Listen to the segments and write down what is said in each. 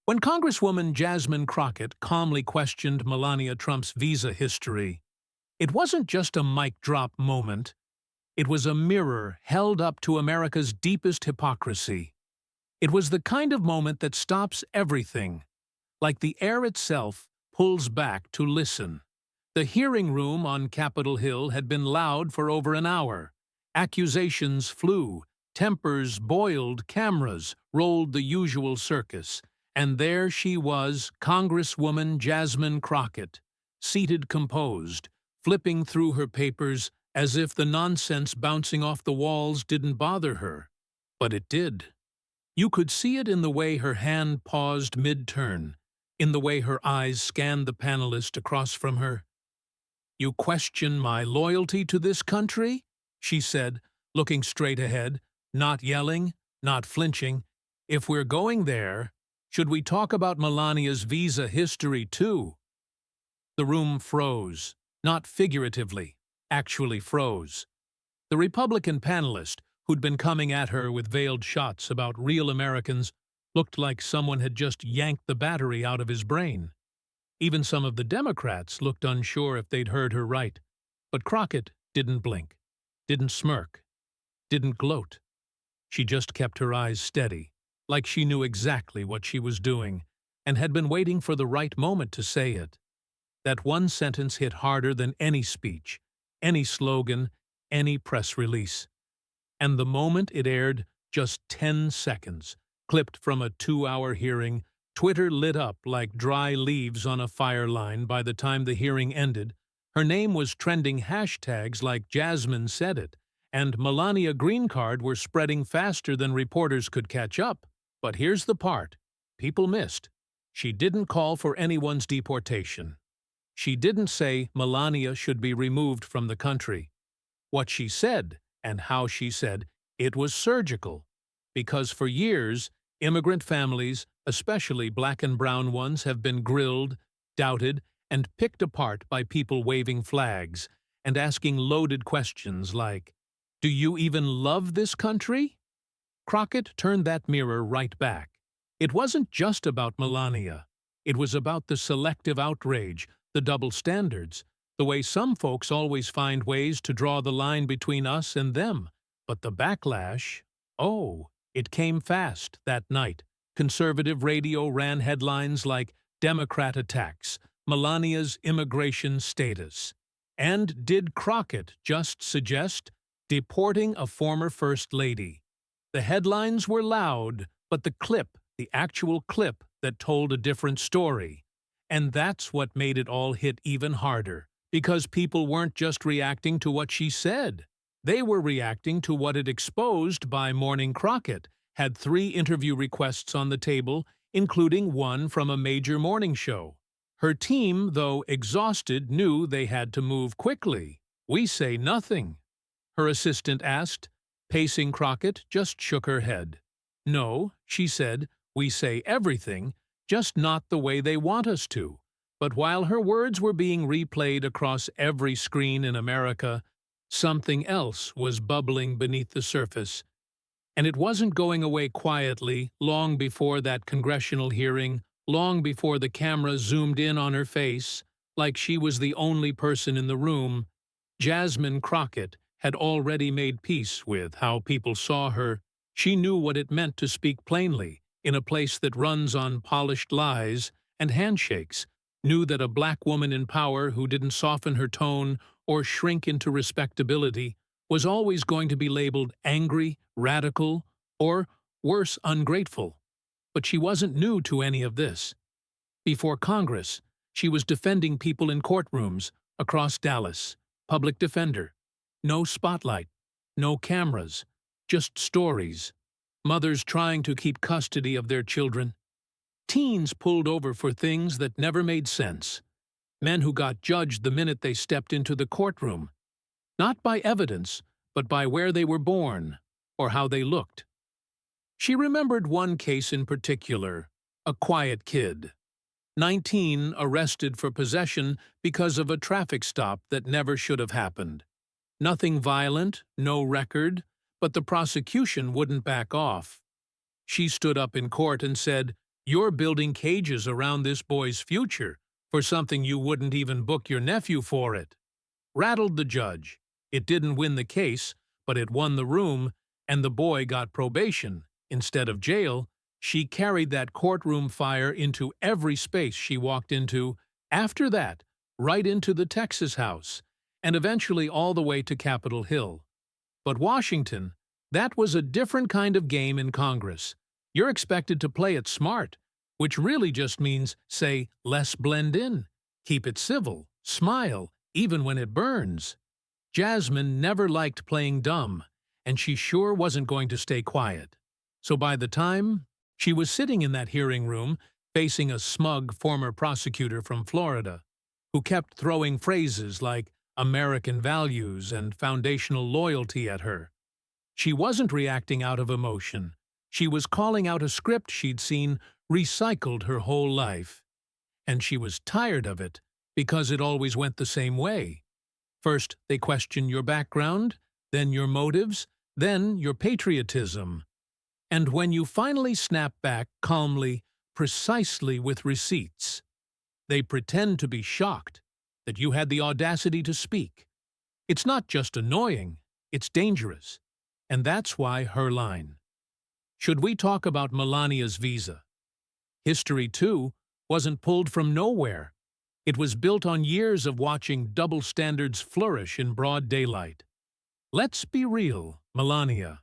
When Congresswoman Jasmine Crockett calmly questioned Melania Trump's visa history, it wasn't just a mic drop moment, it was a mirror held up to America's deepest hypocrisy. It was the kind of moment that stops everything, like the air itself pulls back to listen. The hearing room on Capitol Hill had been loud for over an hour. Accusations flew, tempers boiled, cameras rolled the usual circus. And there she was, Congresswoman Jasmine Crockett, seated composed, flipping through her papers as if the nonsense bouncing off the walls didn't bother her. But it did. You could see it in the way her hand paused mid-turn, in the way her eyes scanned the panelist across from her. "You question my loyalty to this country?" she said, looking straight ahead, not yelling, not flinching. "If we're going there, should we talk about Melania's visa history too?" The room froze, not figuratively, actually froze. The Republican panelist, who'd been coming at her with veiled shots about real Americans, looked like someone had just yanked the battery out of his brain. Even some of the Democrats looked unsure if they'd heard her right. But Crockett didn't blink, didn't smirk, didn't gloat. She just kept her eyes steady, like she knew exactly what she was doing, and had been waiting for the right moment to say it. That one sentence hit harder than any speech, any slogan, any press release. And the moment it aired, just 10 seconds, clipped from a 2-hour hearing, Twitter lit up like dry leaves on a fire line. By the time the hearing ended, her name was trending hashtags like Jasmine said it, and Melania green card were spreading faster than reporters could catch up. But here's the part people missed. She didn't call for anyone's deportation. She didn't say Melania should be removed from the country. What she said, and how she said, it was surgical. Because for years, immigrant families, especially black and brown ones, have been grilled, doubted, and picked apart by people waving flags and asking loaded questions like, "Do you even love this country?" Crockett turned that mirror right back. It wasn't just about Melania. It was about the selective outrage, the double standards, the way some folks always find ways to draw the line between us and them. But the backlash, oh, it came fast that night. Conservative radio ran headlines like "Democrat attacks, Melania's immigration status." And did Crockett just suggest deporting a former First Lady? The headlines were loud, but the actual clip that told a different story. And that's what made it all hit even harder, because people weren't just reacting to what she said. They were reacting to what it exposed. By morning, Crockett had 3 interview requests on the table, including one from a major morning show. Her team, though exhausted, knew they had to move quickly. "We say nothing?" her assistant asked. Pacing Crockett just shook her head. "No," she said, "we say everything, just not the way they want us to." But while her words were being replayed across every screen in America, something else was bubbling beneath the surface. And it wasn't going away quietly. Long before that congressional hearing, long before the camera zoomed in on her face, like she was the only person in the room, Jasmine Crockett had already made peace with how people saw her. She knew what it meant to speak plainly in a place that runs on polished lies and handshakes, knew that a black woman in power who didn't soften her tone or shrink into respectability was always going to be labeled angry, radical, or, worse, ungrateful. But she wasn't new to any of this. Before Congress, she was defending people in courtrooms across Dallas, public defender. No spotlight, no cameras, just stories. Mothers trying to keep custody of their children. Teens pulled over for things that never made sense. Men who got judged the minute they stepped into the courtroom. Not by evidence, but by where they were born or how they looked. She remembered one case in particular, a quiet kid. 19, arrested for possession because of a traffic stop that never should have happened. Nothing violent, no record, but the prosecution wouldn't back off. She stood up in court and said, You're building cages around this boy's future for something you wouldn't even book your nephew for it. Rattled the judge. It didn't win the case, but it won the room, and the boy got probation. Instead of jail, she carried that courtroom fire into every space she walked into, after that, right into the Texas House, and eventually all the way to Capitol Hill. But Washington, that was a different kind of game in Congress. You're expected to play it smart, which really just means, say, less blend in, keep it civil, smile, even when it burns. Jasmine never liked playing dumb, and she sure wasn't going to stay quiet. So by the time she was sitting in that hearing room, facing a smug former prosecutor from Florida, who kept throwing phrases like American values and foundational loyalty at her, she wasn't reacting out of emotion. She was calling out a script she'd seen recycled her whole life. And she was tired of it, because it always went the same way. First, they question your background, then your motives, then your patriotism. And when you finally snap back calmly, precisely with receipts, they pretend to be shocked that you had the audacity to speak. It's not just annoying, it's dangerous. And that's why her line. Should we talk about Melania's visa? History, too, wasn't pulled from nowhere. It was built on years of watching double standards flourish in broad daylight. Let's be real, Melania.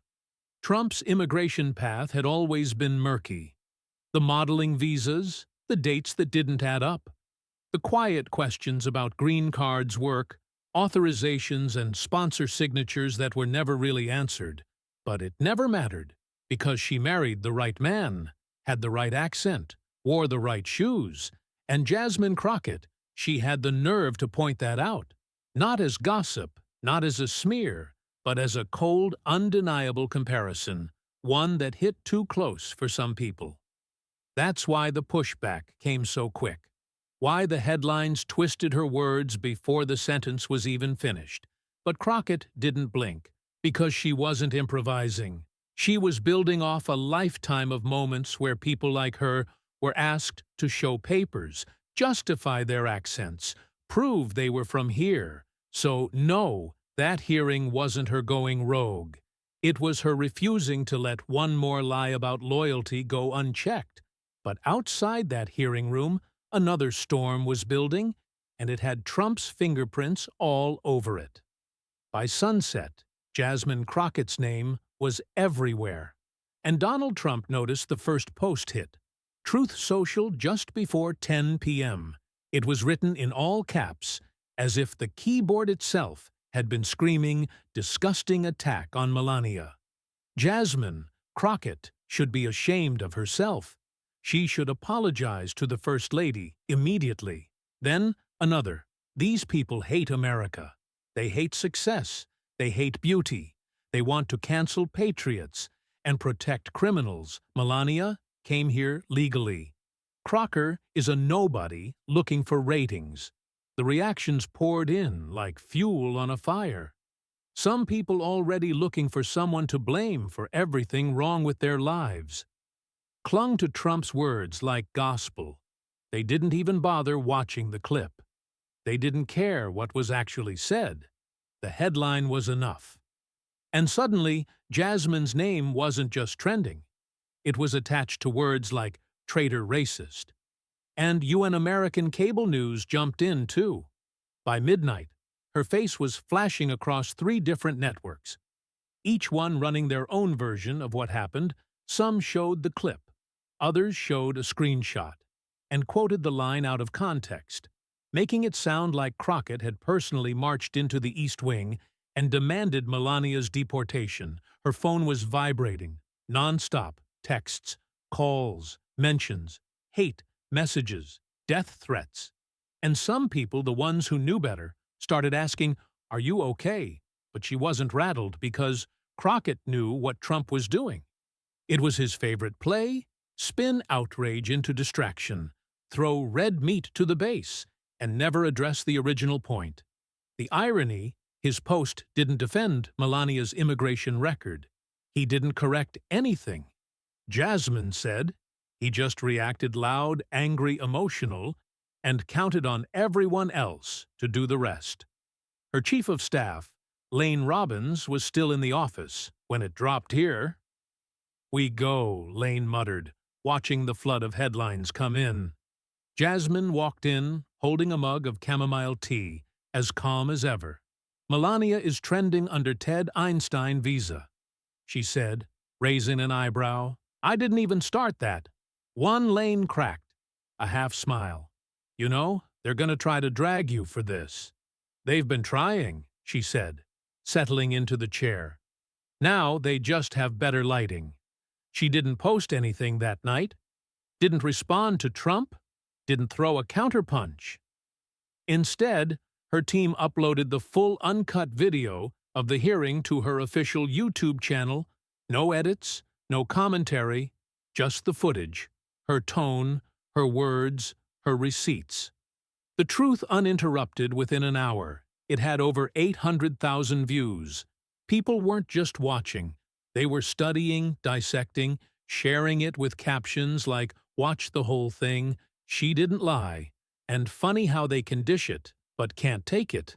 Trump's immigration path had always been murky. The modeling visas, the dates that didn't add up, the quiet questions about green cards work, authorizations and sponsor signatures that were never really answered. But it never mattered, because she married the right man, had the right accent, wore the right shoes, and Jasmine Crockett, she had the nerve to point that out, not as gossip, not as a smear, but as a cold, undeniable comparison, one that hit too close for some people. That's why the pushback came so quick, why the headlines twisted her words before the sentence was even finished. But Crockett didn't blink, because she wasn't improvising. She was building off a lifetime of moments where people like her were asked to show papers, justify their accents, prove they were from here. So, no, that hearing wasn't her going rogue. It was her refusing to let one more lie about loyalty go unchecked. But outside that hearing room, another storm was building, and it had Trump's fingerprints all over it. By sunset, Jasmine Crockett's name was everywhere. And Donald Trump noticed the first post hit, Truth Social, just before 10 p.m. It was written in all caps, as if the keyboard itself had been screaming disgusting attack on Melania. Jasmine Crockett should be ashamed of herself. She should apologize to the First Lady immediately. Then another. These people hate America. They hate success. They hate beauty. They want to cancel patriots and protect criminals. Melania came here legally. Crocker is a nobody looking for ratings. The reactions poured in like fuel on a fire. Some people already looking for someone to blame for everything wrong with their lives clung to Trump's words like gospel. They didn't even bother watching the clip. They didn't care what was actually said. The headline was enough. And suddenly, Jasmine's name wasn't just trending. It was attached to words like traitor racist. And UN American cable news jumped in, too. By midnight, her face was flashing across 3 different networks, each one running their own version of what happened. Some showed the clip. Others showed a screenshot and quoted the line out of context, making it sound like Crockett had personally marched into the East Wing and demanded Melania's deportation. Her phone was vibrating, non-stop, texts, calls, mentions, hate, messages, death threats. And some people, the ones who knew better, started asking, "Are you okay?" But she wasn't rattled because Crockett knew what Trump was doing. It was his favorite play: spin outrage into distraction, throw red meat to the base, and never address the original point. The irony, his post didn't defend Melania's immigration record. He didn't correct anything. Jasmine said He just reacted loud, angry, emotional, and counted on everyone else to do the rest. Her chief of staff, Lane Robbins, was still in the office when it dropped here. "We go," Lane muttered, watching the flood of headlines come in. Jasmine walked in, holding a mug of chamomile tea, as calm as ever. "Melania is trending under Ted Einstein visa," she said, raising an eyebrow. "I didn't even start that." One Lane cracked, a half smile. "You know, they're going to try to drag you for this." "They've been trying," she said, settling into the chair. "Now they just have better lighting." She didn't post anything that night, didn't respond to Trump, didn't throw a counterpunch. Instead, her team uploaded the full uncut video of the hearing to her official YouTube channel. No edits, no commentary, just the footage, her tone, her words, her receipts. The truth uninterrupted within an hour. It had over 800,000 views. People weren't just watching. They were studying, dissecting, sharing it with captions like, "Watch the whole thing," "She didn't lie," and "Funny how they can dish it, but can't take it."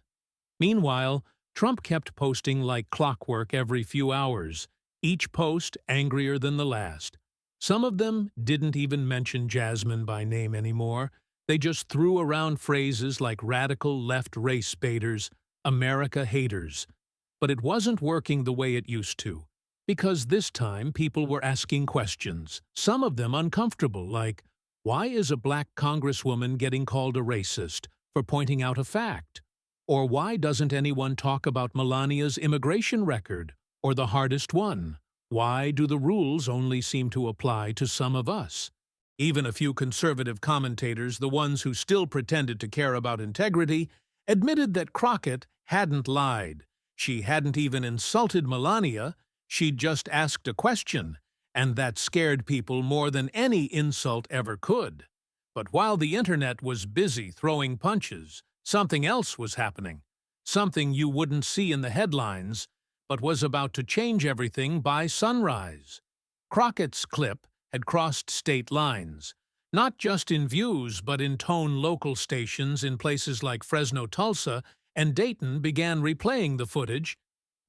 Meanwhile, Trump kept posting like clockwork every few hours, each post angrier than the last. Some of them didn't even mention Jasmine by name anymore. They just threw around phrases like radical left race baiters, America haters. But it wasn't working the way it used to, because this time people were asking questions, some of them uncomfortable, like, why is a black congresswoman getting called a racist for pointing out a fact? Or why doesn't anyone talk about Melania's immigration record, or the hardest one? Why do the rules only seem to apply to some of us? Even a few conservative commentators, the ones who still pretended to care about integrity, admitted that Crockett hadn't lied. She hadn't even insulted Melania, she'd just asked a question, and that scared people more than any insult ever could. But while the internet was busy throwing punches, something else was happening. Something you wouldn't see in the headlines, but was about to change everything by sunrise. Crockett's clip had crossed state lines, not just in views but in tone. Local stations in places like Fresno, Tulsa, and Dayton began replaying the footage,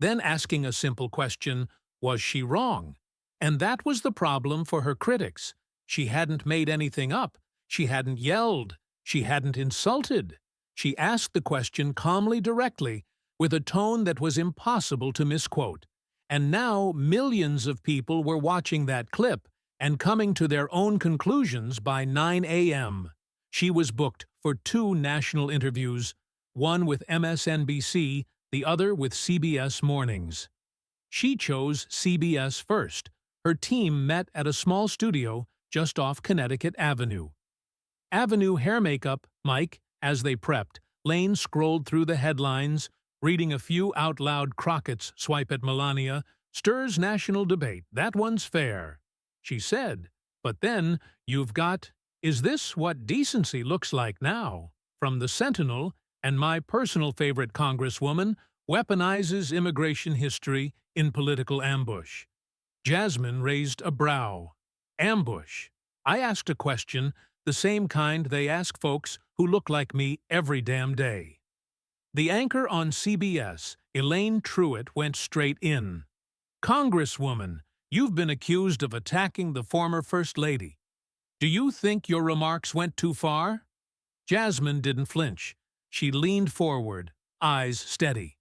then asking a simple question, was she wrong? And that was the problem for her critics. She hadn't made anything up. She hadn't yelled. She hadn't insulted. She asked the question calmly, directly, with a tone that was impossible to misquote. And now millions of people were watching that clip and coming to their own conclusions by 9 a.m. She was booked for 2 national interviews, one with MSNBC, the other with CBS Mornings. She chose CBS first. Her team met at a small studio just off Connecticut Avenue. Avenue Hair Makeup, Mike, as they prepped, Lane scrolled through the headlines, reading a few out loud. Crockett's swipe at Melania, "Stirs national debate, that one's fair," she said. But then, you've got, "Is this what decency looks like now?" from the Sentinel, and my personal favorite, "Congresswoman weaponizes immigration history in political ambush." Jasmine raised a brow. Ambush. I asked a question, the same kind they ask folks who look like me every damn day. The anchor on CBS, Elaine Truitt, went straight in. "Congresswoman, you've been accused of attacking the former First Lady. Do you think your remarks went too far?" Jasmine didn't flinch. She leaned forward, eyes steady.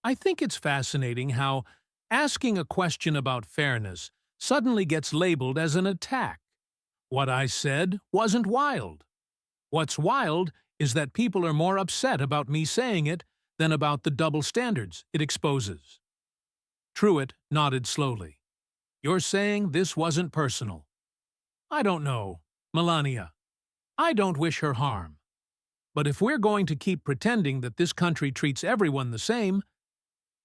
"I think it's fascinating how asking a question about fairness suddenly gets labeled as an attack. What I said wasn't wild. What's wild is that people are more upset about me saying it than about the double standards it exposes." Truitt nodded slowly. "You're saying this wasn't personal?" "I don't know, Melania. I don't wish her harm. But if we're going to keep pretending that this country treats everyone the same,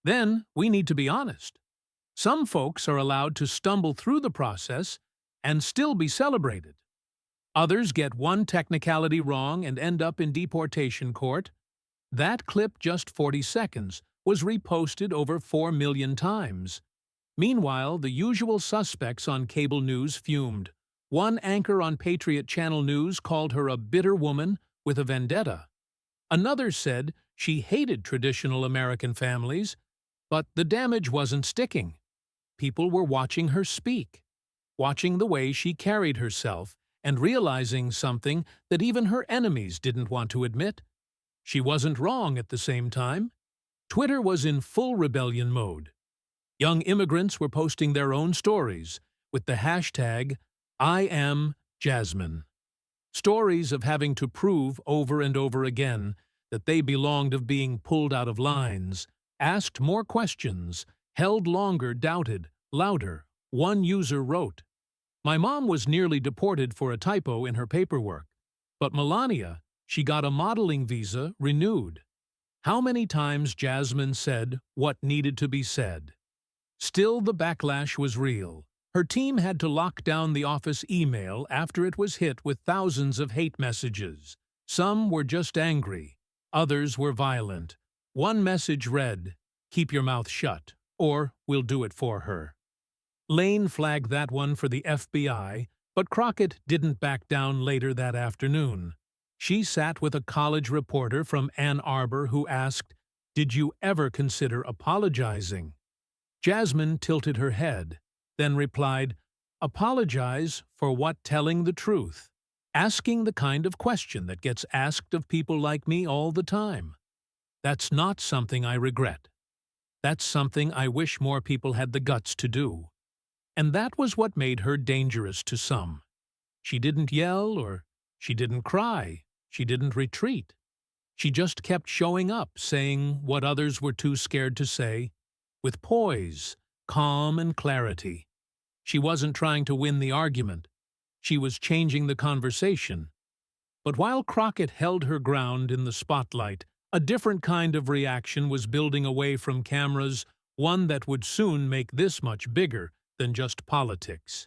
then we need to be honest. Some folks are allowed to stumble through the process and still be celebrated. Others get one technicality wrong and end up in deportation court. That clip, just 40 seconds, was reposted over 4 million times. Meanwhile, the usual suspects on cable news fumed. One anchor on Patriot Channel News called her a bitter woman with a vendetta. Another said she hated traditional American families, but the damage wasn't sticking. People were watching her speak, watching the way she carried herself, and realizing something that even her enemies didn't want to admit. She wasn't wrong at the same time. Twitter was in full rebellion mode. Young immigrants were posting their own stories with the hashtag #IamJasmine. Stories of having to prove over and over again that they belonged, of being pulled out of lines, asked more questions, held longer, doubted, louder. One user wrote, "My mom was nearly deported for a typo in her paperwork, but Melania, she got a modeling visa renewed." How many times Jasmine said what needed to be said. Still, the backlash was real. Her team had to lock down the office email after it was hit with thousands of hate messages. Some were just angry. Others were violent. One message read, "Keep your mouth shut, or we'll do it for her." Lane flagged that one for the FBI, but Crockett didn't back down later that afternoon. She sat with a college reporter from Ann Arbor who asked, "Did you ever consider apologizing?" Jasmine tilted her head, then replied, "Apologize for what? Telling the truth. Asking the kind of question that gets asked of people like me all the time. That's not something I regret. That's something I wish more people had the guts to do." And that was what made her dangerous to some. She didn't yell, or she didn't cry, she didn't retreat. She just kept showing up, saying what others were too scared to say, with poise, calm, and clarity. She wasn't trying to win the argument. She was changing the conversation. But while Crockett held her ground in the spotlight, a different kind of reaction was building away from cameras, one that would soon make this much bigger than just politics.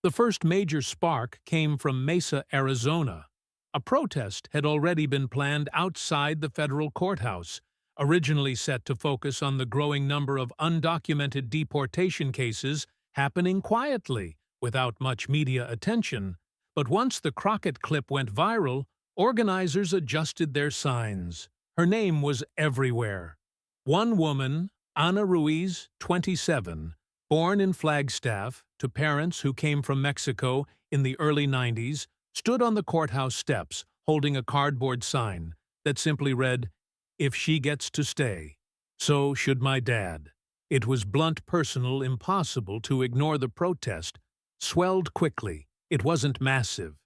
The first major spark came from Mesa, Arizona. A protest had already been planned outside the federal courthouse, originally set to focus on the growing number of undocumented deportation cases happening quietly, without much media attention. But once the Crockett clip went viral, organizers adjusted their signs. Her name was everywhere. One woman, Ana Ruiz, 27, born in Flagstaff, to parents who came from Mexico in the early 90s, stood on the courthouse steps holding a cardboard sign that simply read, "If she gets to stay, so should my dad." It was blunt, personal, impossible to ignore. The protest swelled quickly. It wasn't massive.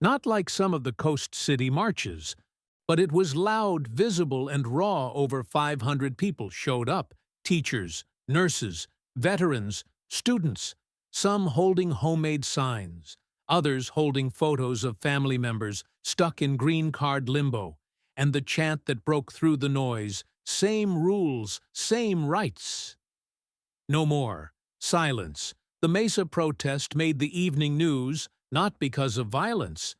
Not like some of the coast city marches, but it was loud, visible, and raw. Over 500 people showed up: teachers, nurses, veterans, students, some holding homemade signs, others holding photos of family members stuck in green card limbo, and the chant that broke through the noise, "Same rules, same rights." No more. Silence. The Mesa protest made the evening news, not because of violence.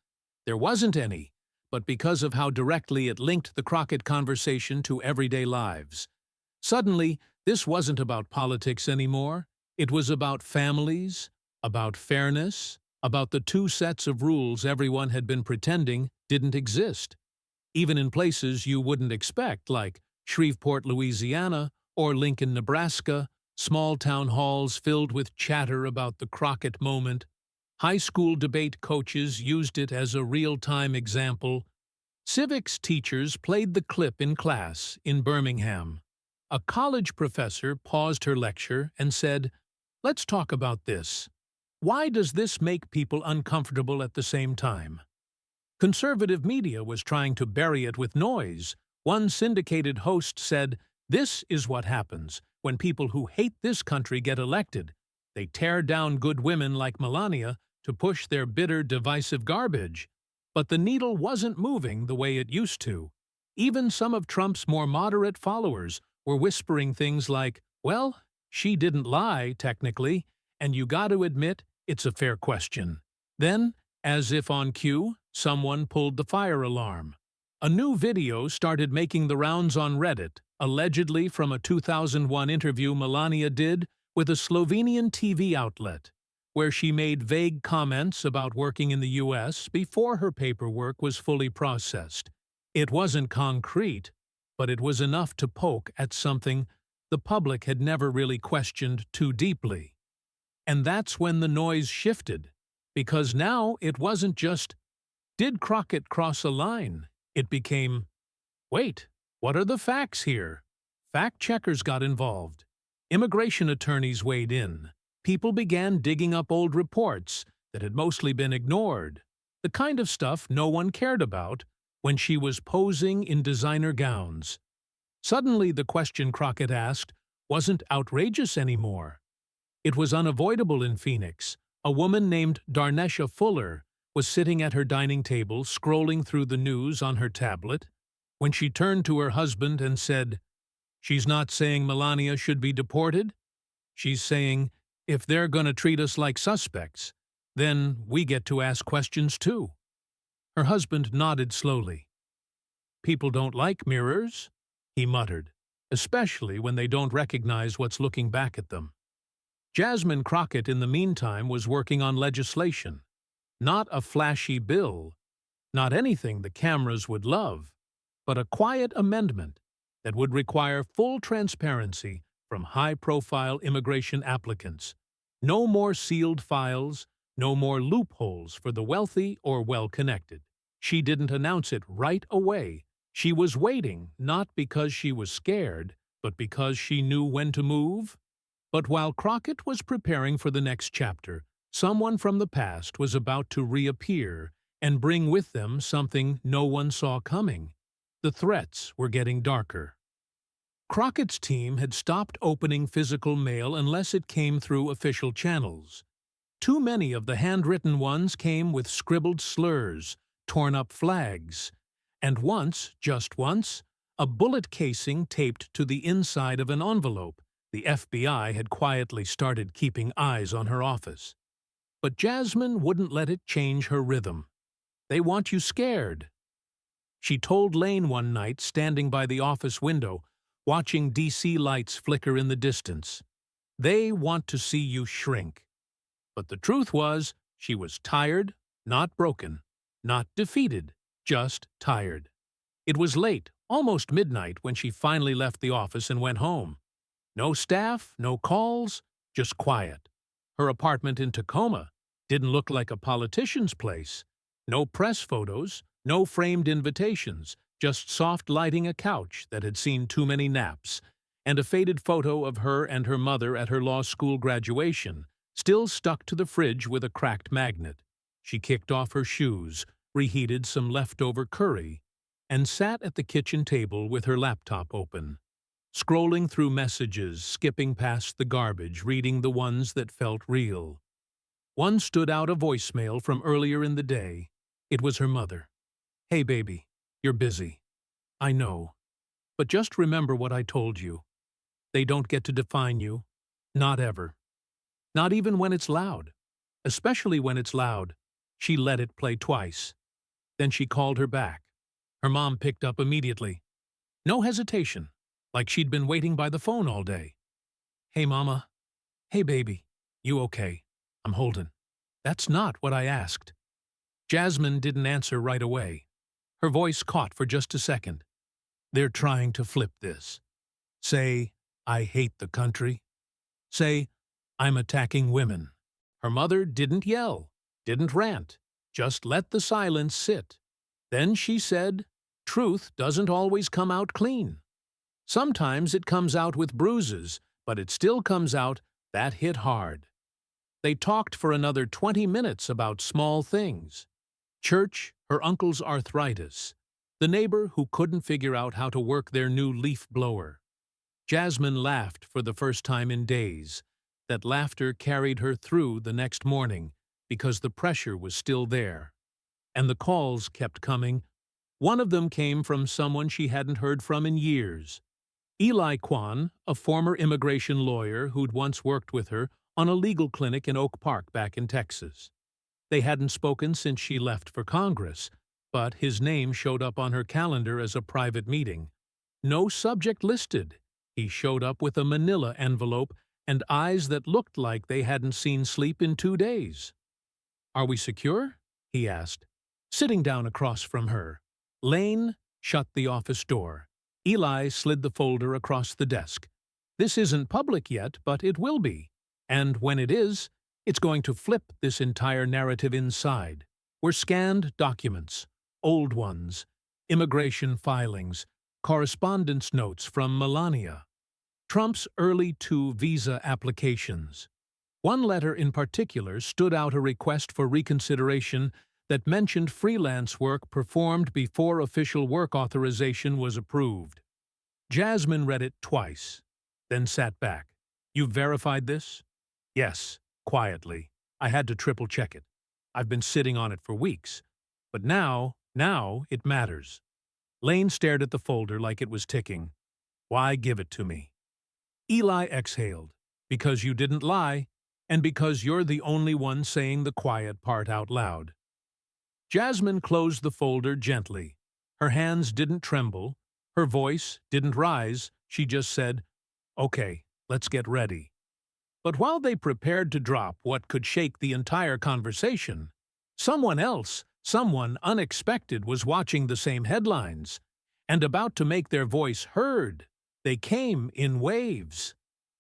There wasn't any, but because of how directly it linked the Crockett conversation to everyday lives. Suddenly, this wasn't about politics anymore. It was about families, about fairness, about the two sets of rules everyone had been pretending didn't exist, even in places you wouldn't expect, like Shreveport, Louisiana, or Lincoln, Nebraska, small town halls filled with chatter about the Crockett moment. High school debate coaches used it as a real-time example. Civics teachers played the clip in class in Birmingham. A college professor paused her lecture and said, "Let's talk about this. Why does this make people uncomfortable at the same time?" Conservative media was trying to bury it with noise. One syndicated host said, "This is what happens when people who hate this country get elected. They tear down good women like Melania to push their bitter, divisive garbage." But the needle wasn't moving the way it used to. Even some of Trump's more moderate followers were whispering things like, "Well, she didn't lie, technically, and you got to admit it's a fair question." Then, as if on cue, someone pulled the fire alarm. A new video started making the rounds on Reddit, allegedly from a 2001 interview Melania did with a Slovenian TV outlet. where she made vague comments about working in the U.S. before her paperwork was fully processed. It wasn't concrete, but it was enough to poke at something the public had never really questioned too deeply. And that's when the noise shifted, because now it wasn't just, did Crockett cross a line? It became, wait, what are the facts here? Fact-checkers got involved. Immigration attorneys weighed in. People began digging up old reports that had mostly been ignored, the kind of stuff no one cared about when she was posing in designer gowns. Suddenly, the question Crockett asked wasn't outrageous anymore. It was unavoidable in Phoenix. A woman named Darnesha Fuller was sitting at her dining table scrolling through the news on her tablet when she turned to her husband and said, "She's not saying Melania should be deported. She's saying, if they're going to treat us like suspects, then we get to ask questions too." Her husband nodded slowly. "People don't like mirrors," he muttered, "especially when they don't recognize what's looking back at them." Jasmine Crockett, in the meantime, was working on legislation. Not a flashy bill, not anything the cameras would love, but a quiet amendment that would require full transparency from high-profile immigration applicants. No more sealed files, no more loopholes for the wealthy or well-connected. She didn't announce it right away. She was waiting, not because she was scared, but because she knew when to move. But while Crockett was preparing for the next chapter, someone from the past was about to reappear and bring with them something no one saw coming. The threats were getting darker. Crockett's team had stopped opening physical mail unless it came through official channels. Too many of the handwritten ones came with scribbled slurs, torn-up flags, and once, just once, a bullet casing taped to the inside of an envelope. The FBI had quietly started keeping eyes on her office. But Jasmine wouldn't let it change her rhythm. "They want you scared." She told Lane one night, standing by the office window, watching DC lights flicker in the distance. "They want to see you shrink." But the truth was, she was tired, not broken, not defeated, just tired. It was late, almost midnight, when she finally left the office and went home. No staff, no calls, just quiet. Her apartment in Tacoma didn't look like a politician's place. No press photos, no framed invitations, just soft lighting a couch that had seen too many naps, and a faded photo of her and her mother at her law school graduation, still stuck to the fridge with a cracked magnet. She kicked off her shoes, reheated some leftover curry, and sat at the kitchen table with her laptop open, scrolling through messages, skipping past the garbage, reading the ones that felt real. One stood out, a voicemail from earlier in the day. It was her mother. "Hey, baby, you're busy. I know. But just remember what I told you. They don't get to define you. Not ever. Not even when it's loud. Especially when it's loud." She let it play twice. Then she called her back. Her mom picked up immediately. No hesitation, like she'd been waiting by the phone all day. "Hey, Mama. Hey, baby. You okay? I'm holding." "That's not what I asked." Jasmine didn't answer right away. Her voice caught for just a second. "They're trying to flip this. Say, I hate the country. Say, I'm attacking women." Her mother didn't yell, didn't rant, just let the silence sit. Then she said, "Truth doesn't always come out clean. Sometimes it comes out with bruises, but it still comes out that hit hard." They talked for another 20 minutes about small things. Church, her uncle's arthritis, the neighbor who couldn't figure out how to work their new leaf blower. Jasmine laughed for the first time in days. That laughter carried her through the next morning because the pressure was still there. And the calls kept coming. One of them came from someone she hadn't heard from in years. Eli Kwan, a former immigration lawyer who'd once worked with her on a legal clinic in Oak Park back in Texas. They hadn't spoken since she left for Congress, but his name showed up on her calendar as a private meeting. No subject listed. He showed up with a manila envelope and eyes that looked like they hadn't seen sleep in 2 days. "Are we secure?" he asked, sitting down across from her. Lane shut the office door. Eli slid the folder across the desk. "This isn't public yet, but it will be. And when it is, it's going to flip this entire narrative inside. We're scanned documents, old ones, immigration filings, correspondence notes from Melania, Trump's early 2 visa applications. One letter in particular stood out, a request for reconsideration that mentioned freelance work performed before official work authorization was approved. Jasmine read it twice, then sat back. "You've verified this?" "Yes," quietly. "I had to triple-check it. I've been sitting on it for weeks. But now it matters." Lane stared at the folder like it was ticking. "Why give it to me?" Eli exhaled. "Because you didn't lie, and because you're the only one saying the quiet part out loud." Jasmine closed the folder gently. Her hands didn't tremble. Her voice didn't rise. She just said, "Okay, let's get ready." But while they prepared to drop what could shake the entire conversation, someone else, someone unexpected, was watching the same headlines and about to make their voice heard. They came in waves.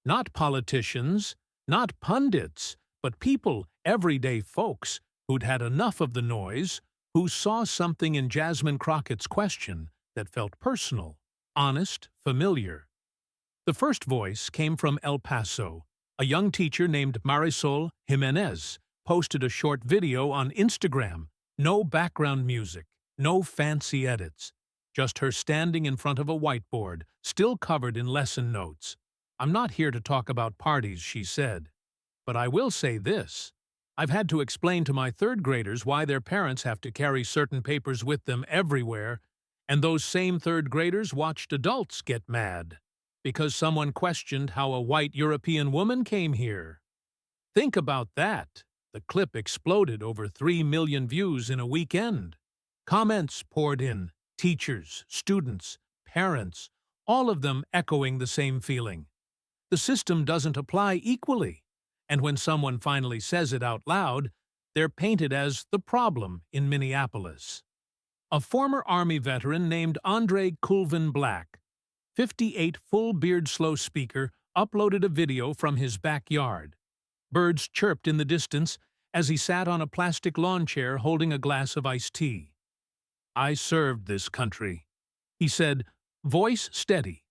Not politicians, not pundits, but people, everyday folks, who'd had enough of the noise, who saw something in Jasmine Crockett's question that felt personal, honest, familiar. The first voice came from El Paso. A young teacher named Marisol Jimenez posted a short video on Instagram. No background music, no fancy edits. Just her standing in front of a whiteboard, still covered in lesson notes. "I'm not here to talk about parties," she said. "But I will say this. I've had to explain to my third graders why their parents have to carry certain papers with them everywhere, and those same third graders watched adults get mad because someone questioned how a white European woman came here." Think about that. The clip exploded, over 3 million views in a weekend. Comments poured in, teachers, students, parents, all of them echoing the same feeling. The system doesn't apply equally, and when someone finally says it out loud, they're painted as the problem in Minneapolis. A former Army veteran named Andre Culvin Black, 58, full beard slow speaker, uploaded a video from his backyard. Birds chirped in the distance as he sat on a plastic lawn chair holding a glass of iced tea. "I served this country," he said, voice steady.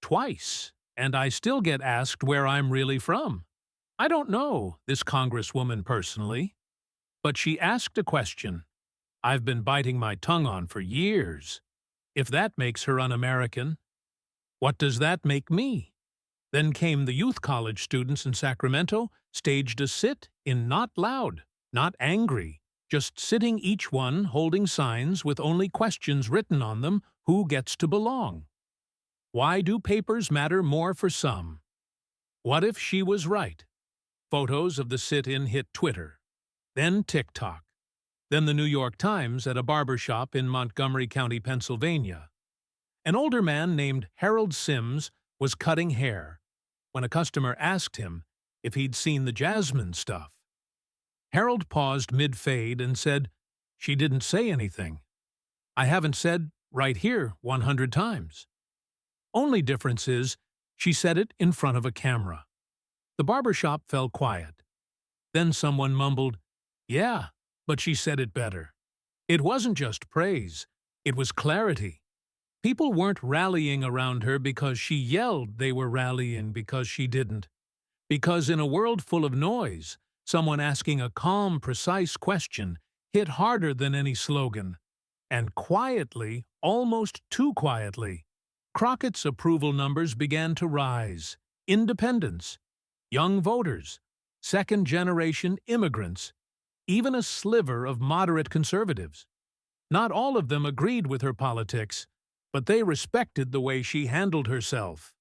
"Twice, and I still get asked where I'm really from. I don't know this Congresswoman personally, but she asked a question I've been biting my tongue on for years. If that makes her un-American, what does that make me?" Then came the youth college students in Sacramento, staged a sit-in, not loud, not angry, just sitting, each one holding signs with only questions written on them: who gets to belong? Why do papers matter more for some? What if she was right? Photos of the sit-in hit Twitter, then TikTok, then the New York Times at a barbershop in Montgomery County, Pennsylvania. An older man named Harold Sims was cutting hair when a customer asked him if he'd seen the Jasmine stuff. Harold paused mid-fade and said, "She didn't say anything. I haven't said 'right here' 100 times. Only difference is she said it in front of a camera." The barbershop fell quiet. Then someone mumbled, "Yeah, but she said it better." It wasn't just praise, it was clarity. People weren't rallying around her because she yelled, they were rallying because she didn't. Because in a world full of noise, someone asking a calm, precise question hit harder than any slogan. And quietly, almost too quietly, Crockett's approval numbers began to rise. Independents, young voters, second-generation immigrants, even a sliver of moderate conservatives. Not all of them agreed with her politics, but they respected the way she handled herself.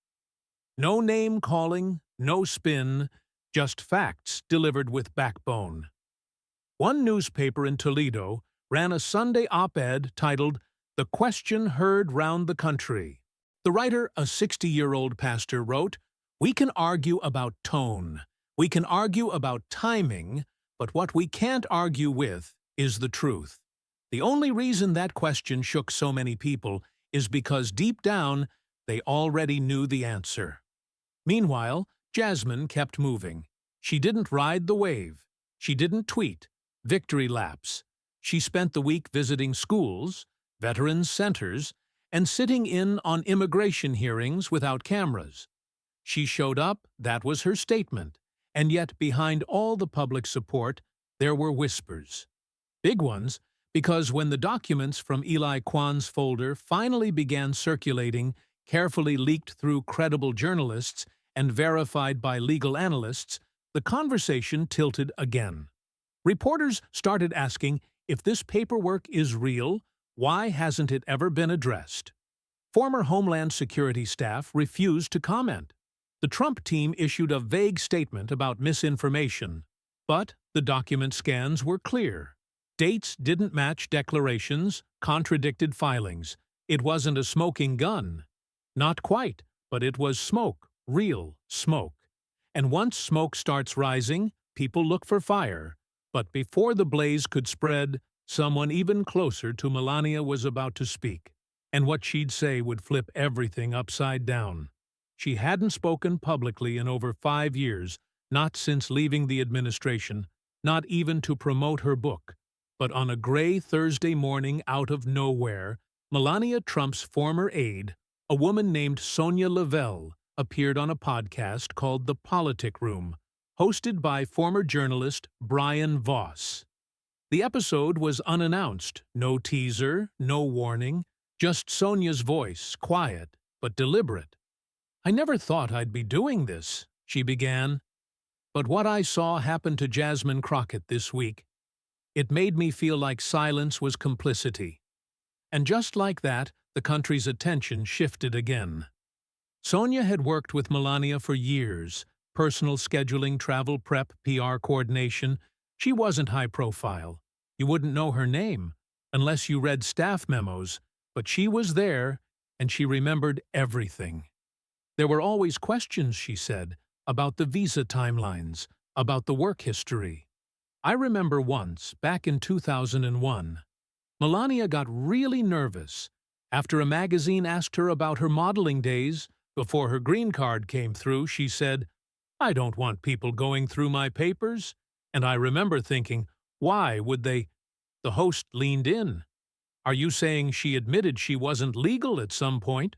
No name-calling, no spin, just facts delivered with backbone. One newspaper in Toledo ran a Sunday op-ed titled "The Question Heard Round the Country." The writer, a 60-year-old pastor, wrote, We can argue about tone, we can argue about timing, but what we can't argue with is the truth. The only reason that question shook so many people is because deep down, they already knew the answer. Meanwhile, Jasmine kept moving. She didn't ride the wave. She didn't tweet victory laps. She spent the week visiting schools, veterans centers, and sitting in on immigration hearings without cameras. She showed up, that was her statement, and yet behind all the public support, there were whispers. Big ones, because when the documents from Eli Kwan's folder finally began circulating, carefully leaked through credible journalists and verified by legal analysts, the conversation tilted again. Reporters started asking, if this paperwork is real, why hasn't it ever been addressed? Former Homeland Security staff refused to comment. The Trump team issued a vague statement about misinformation, but the document scans were clear. Dates didn't match declarations, contradicted filings. It wasn't a smoking gun. Not quite, but it was smoke, real smoke. And once smoke starts rising, people look for fire. But before the blaze could spread, someone even closer to Melania was about to speak. And what she'd say would flip everything upside down. She hadn't spoken publicly in over 5 years, not since leaving the administration, not even to promote her book. But on a gray Thursday morning out of nowhere, Melania Trump's former aide, a woman named Sonia Lavelle, appeared on a podcast called The Politic Room, hosted by former journalist Brian Voss. The episode was unannounced, no teaser, no warning, just Sonia's voice, quiet but deliberate. "I never thought I'd be doing this," she began. "But what I saw happen to Jasmine Crockett this week, it made me feel like silence was complicity." And just like that, the country's attention shifted again. Sonia had worked with Melania for years, personal scheduling, travel prep, PR coordination. She wasn't high profile. You wouldn't know her name, unless you read staff memos, but she was there, and she remembered everything. There were always questions, she said, about the visa timelines, about the work history. I remember once, back in 2001, Melania got really nervous after a magazine asked her about her modeling days. Before her green card came through, she said, "I don't want people going through my papers." And I remember thinking, why would they? The host leaned in. "Are you saying she admitted she wasn't legal at some point?"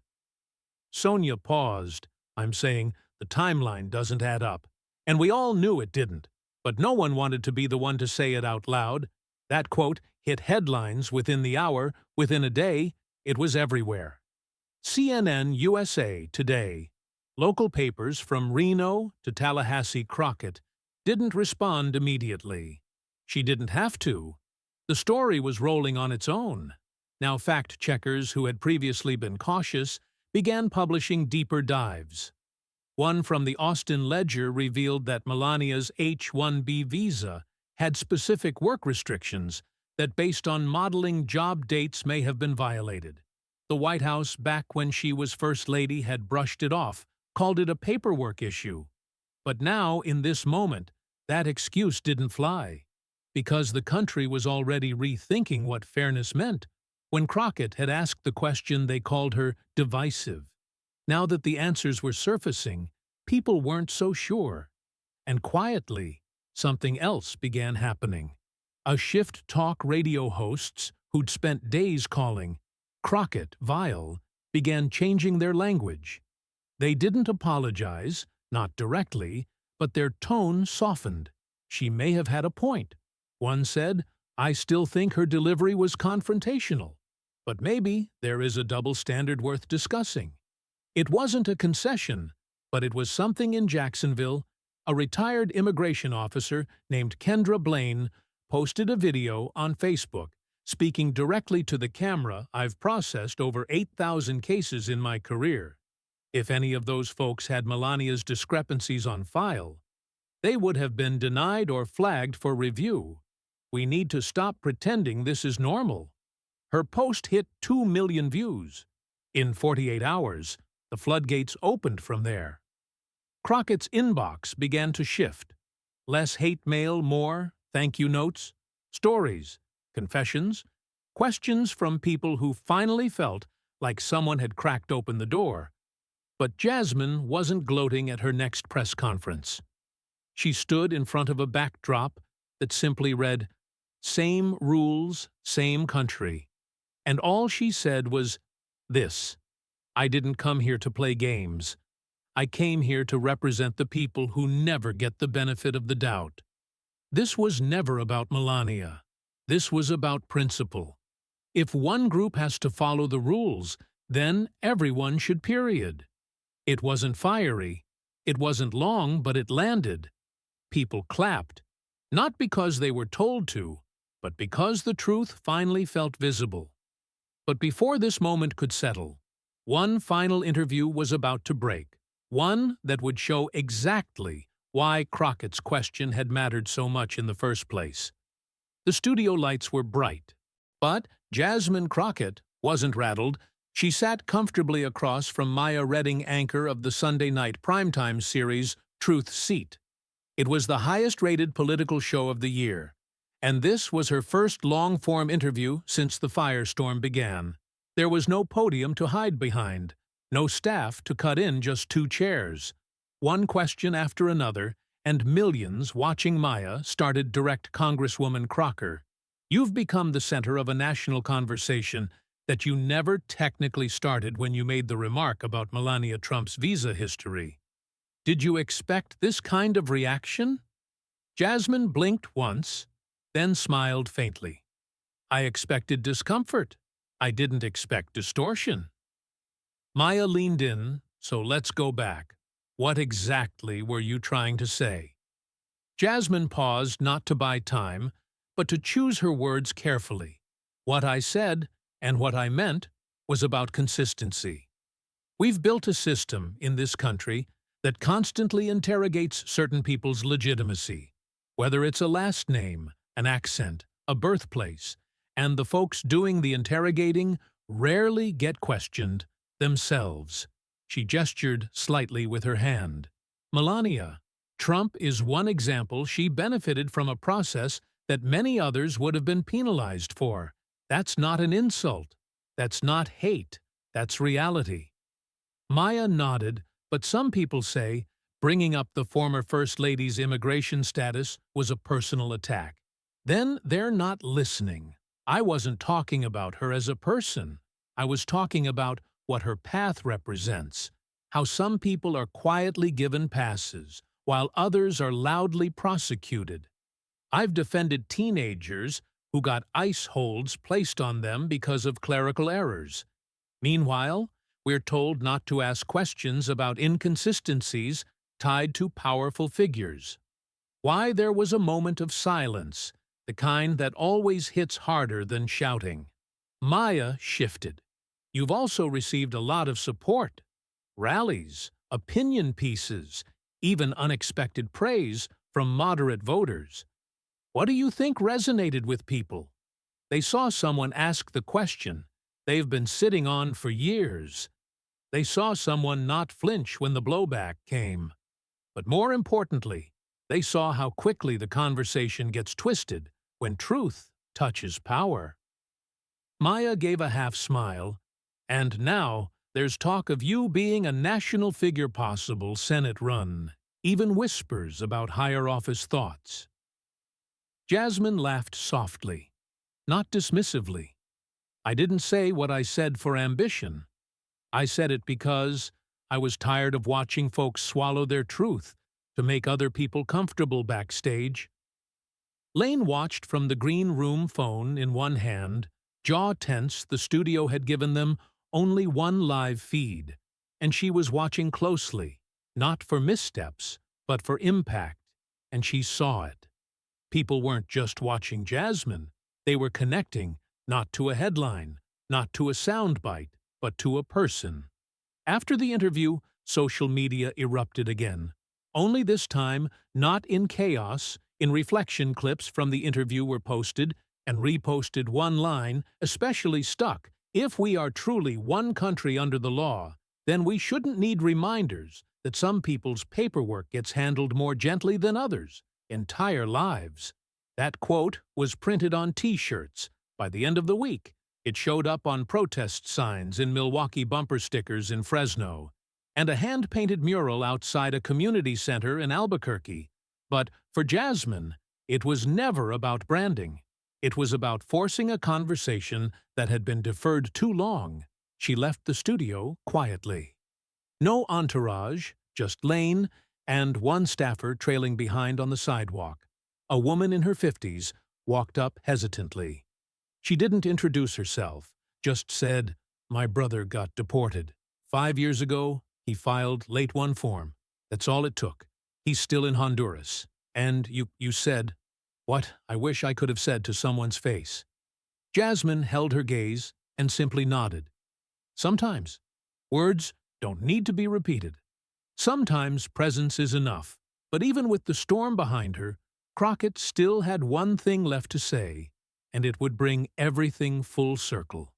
Sonia paused. "I'm saying the timeline doesn't add up. And we all knew it didn't. But no one wanted to be the one to say it out loud. That quote hit headlines within the hour, within a day. It was everywhere. CNN USA Today. Local papers from Reno to Tallahassee Crockett didn't respond immediately. She didn't have to. The story was rolling on its own. Now fact-checkers who had previously been cautious began publishing deeper dives. One from the Austin Ledger revealed that Melania's H-1B visa had specific work restrictions that, based on modeling job dates, may have been violated. The White House, back when she was First Lady, had brushed it off, called it a paperwork issue. But now, in this moment, that excuse didn't fly, because the country was already rethinking what fairness meant. When Crockett had asked the question, they called her divisive. Now that the answers were surfacing, people weren't so sure. And quietly, something else began happening. A shift talk radio hosts who'd spent days calling Crockett vile began changing their language. They didn't apologize, not directly, but their tone softened. She may have had a point. One said, "I still think her delivery was confrontational. But maybe there is a double standard worth discussing." It wasn't a concession, but it was something in Jacksonville. A retired immigration officer named Kendra Blaine posted a video on Facebook, speaking directly to the camera. "I've processed over 8,000 cases in my career. If any of those folks had Melania's discrepancies on file, they would have been denied or flagged for review. We need to stop pretending this is normal." Her post hit 2 million views. In 48 hours, the floodgates opened from there. Crockett's inbox began to shift. Less hate mail, more thank you notes, stories, confessions, questions from people who finally felt like someone had cracked open the door. But Jasmine wasn't gloating at her next press conference. She stood in front of a backdrop that simply read, "Same rules, same country." And all she said was this: "I didn't come here to play games. I came here to represent the people who never get the benefit of the doubt." This was never about Melania. This was about principle. If one group has to follow the rules, then everyone should, period. It wasn't fiery. It wasn't long, but it landed. People clapped, not because they were told to, but because the truth finally felt visible. But before this moment could settle, one final interview was about to break, one that would show exactly why Crockett's question had mattered so much in the first place. The studio lights were bright, but Jasmine Crockett wasn't rattled. She sat comfortably across from Maya Redding, anchor of the Sunday night primetime series Truth's Seat. It was the highest-rated political show of the year, and this was her first long-form interview since the firestorm began. There was no podium to hide behind, no staff to cut in just 2 chairs. One question after another, and millions watching Maya started direct Congresswoman Crockett. "You've become the center of a national conversation that you never technically started when you made the remark about Melania Trump's visa history. Did you expect this kind of reaction?" Jasmine blinked once, then smiled faintly. "I expected discomfort. I didn't expect distortion." Maya leaned in, "So let's go back. What exactly were you trying to say?" Jasmine paused, not to buy time, but to choose her words carefully. "What I said, and what I meant, was about consistency. We've built a system in this country that constantly interrogates certain people's legitimacy, whether it's a last name, an accent, a birthplace, and the folks doing the interrogating rarely get questioned themselves." She gestured slightly with her hand. "Melania Trump is one example. She benefited from a process that many others would have been penalized for. That's not an insult. That's not hate. That's reality." Maya nodded, but some people say bringing up the former First Lady's immigration status was a personal attack. Then they're not listening. I wasn't talking about her as a person. I was talking about what her path represents, how some people are quietly given passes, while others are loudly prosecuted. I've defended teenagers who got ice holds placed on them because of clerical errors. Meanwhile, we're told not to ask questions about inconsistencies tied to powerful figures. Why there was a moment of silence, the kind that always hits harder than shouting. Maya shifted. "You've also received a lot of support. Rallies, opinion pieces, even unexpected praise from moderate voters. What do you think resonated with people? They saw someone ask the question they've been sitting on for years. They saw someone not flinch when the blowback came. But more importantly, they saw how quickly the conversation gets twisted when truth touches power." Maya gave a half-smile. "And now there's talk of you being a national figure, possible Senate run, even whispers about higher office thoughts." Jasmine laughed softly, not dismissively. "I didn't say what I said for ambition. I said it because I was tired of watching folks swallow their truth to make other people comfortable backstage." Lane watched from the green room phone in one hand, jaw tense. The studio had given them only one live feed, and she was watching closely, not for missteps, but for impact, and she saw it. People weren't just watching Jasmine. They were connecting, not to a headline, not to a soundbite, but to a person. After the interview, social media erupted again. Only this time, not in chaos. In reflection, clips from the interview were posted and reposted. One line especially stuck: "If we are truly one country under the law, then we shouldn't need reminders that some people's paperwork gets handled more gently than others, entire lives. That quote was printed on T-shirts. By the end of the week, it showed up on protest signs in Milwaukee, bumper stickers in Fresno, and a hand-painted mural outside a community center in Albuquerque. But for Jasmine, it was never about branding. It was about forcing a conversation that had been deferred too long. She left the studio quietly. No entourage, just Lane and one staffer trailing behind on the sidewalk. A woman in her 50s walked up hesitantly. She didn't introduce herself, just said, "My brother got deported. 5 years ago, he filed late one form. That's all it took. He's still in Honduras. And you said," "What I wish I could have said to someone's face." Jasmine held her gaze and simply nodded. Sometimes words don't need to be repeated. Sometimes presence is enough. But even with the storm behind her, Crockett still had one thing left to say, and it would bring everything full circle.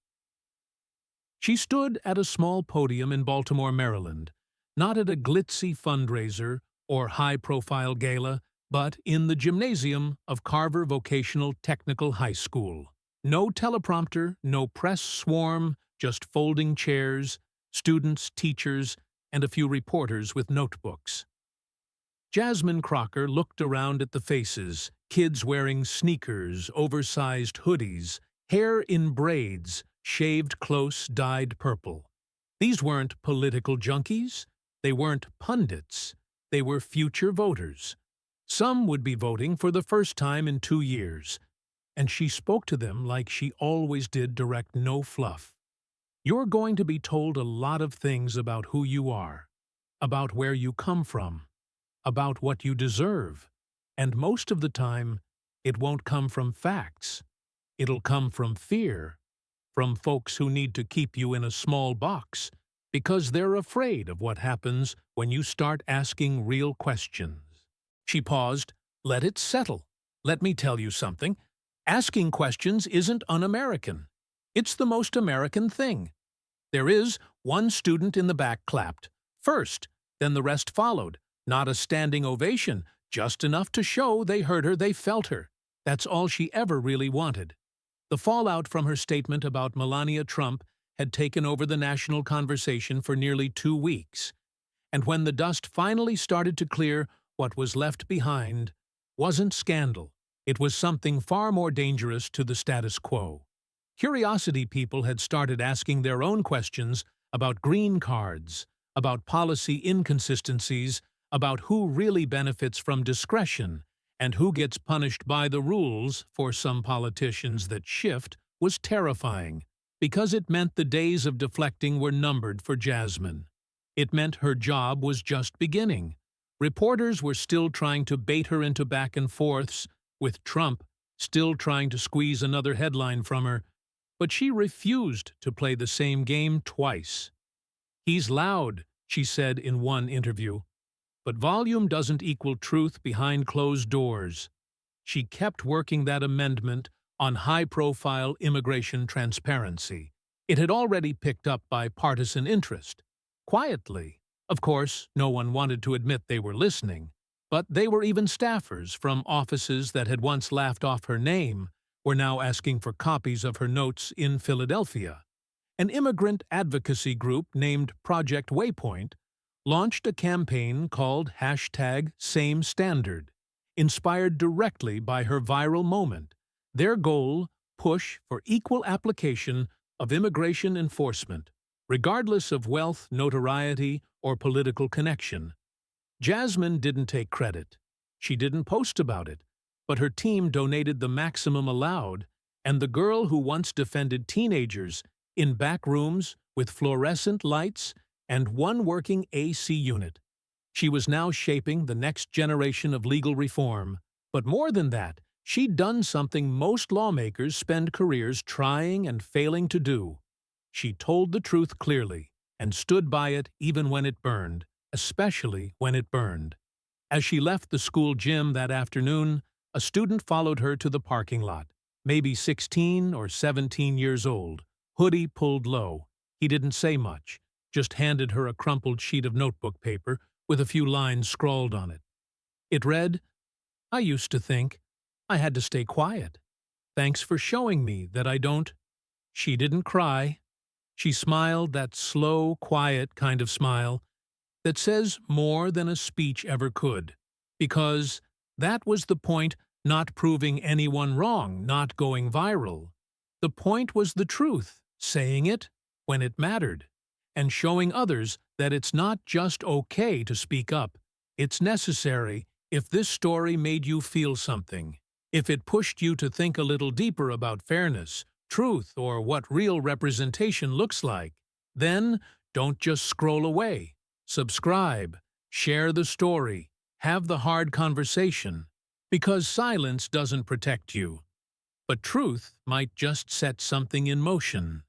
She stood at a small podium in Baltimore, Maryland, not at a glitzy fundraiser or high-profile gala, but in the gymnasium of Carver Vocational Technical High School. No teleprompter, no press swarm, just folding chairs, students, teachers, and a few reporters with notebooks. Jasmine Crockett looked around at the faces, kids wearing sneakers, oversized hoodies, hair in braids, shaved close, dyed purple. These weren't political junkies. They weren't pundits. They were future voters. Some would be voting for the first time in 2 years, and she spoke to them like she always did, direct, no fluff. You're going to be told a lot of things about who you are, about where you come from, about what you deserve, and most of the time, it won't come from facts. It'll come from fear, from folks who need to keep you in a small box because they're afraid of what happens when you start asking real questions. She paused. Let it settle. Let me tell you something. Asking questions isn't un-American. It's the most American thing. There is one student in the back clapped. First, then the rest followed. Not a standing ovation, just enough to show they heard her, they felt her. That's all she ever really wanted. The fallout from her statement about Melania Trump had taken over the national conversation for nearly 2 weeks. And when the dust finally started to clear, what was left behind wasn't scandal. It was something far more dangerous to the status quo. Curiosity people had started asking their own questions about green cards, about policy inconsistencies, about who really benefits from discretion, and who gets punished by the rules. For some politicians, that shift was terrifying, because it meant the days of deflecting were numbered for Jasmine. It meant her job was just beginning. Reporters were still trying to bait her into back and forths, with Trump still trying to squeeze another headline from her, but she refused to play the same game twice. "He's loud," she said in one interview, "but volume doesn't equal truth behind closed doors." She kept working that amendment on high-profile immigration transparency. It had already picked up bipartisan interest. Quietly. Of course, no one wanted to admit they were listening, but they were even staffers from offices that had once laughed off her name were now asking for copies of her notes in Philadelphia. An immigrant advocacy group named Project Waypoint launched a campaign called #SameStandard, inspired directly by her viral moment. Their goal, push for equal application of immigration enforcement, regardless of wealth, notoriety, or political connection. Jasmine didn't take credit. She didn't post about it, but her team donated the maximum allowed, and the girl who once defended teenagers in back rooms with fluorescent lights and one working AC unit. She was now shaping the next generation of legal reform. But more than that, she'd done something most lawmakers spend careers trying and failing to do. She told the truth clearly and stood by it even when it burned, especially when it burned. As she left the school gym that afternoon, a student followed her to the parking lot, maybe 16 or 17 years old, hoodie pulled low. He didn't say much, just handed her a crumpled sheet of notebook paper with a few lines scrawled on it. It read, "I used to think I had to stay quiet. Thanks for showing me that I don't." She didn't cry. She smiled that slow, quiet kind of smile that says more than a speech ever could. Because that was the point, not proving anyone wrong, not going viral. The point was the truth, saying it when it mattered, and showing others that it's not just okay to speak up. It's necessary if this story made you feel something, if it pushed you to think a little deeper about fairness, truth, or what real representation looks like. Then don't just scroll away. Subscribe, share the story, have the hard conversation, because silence doesn't protect you. But truth might just set something in motion.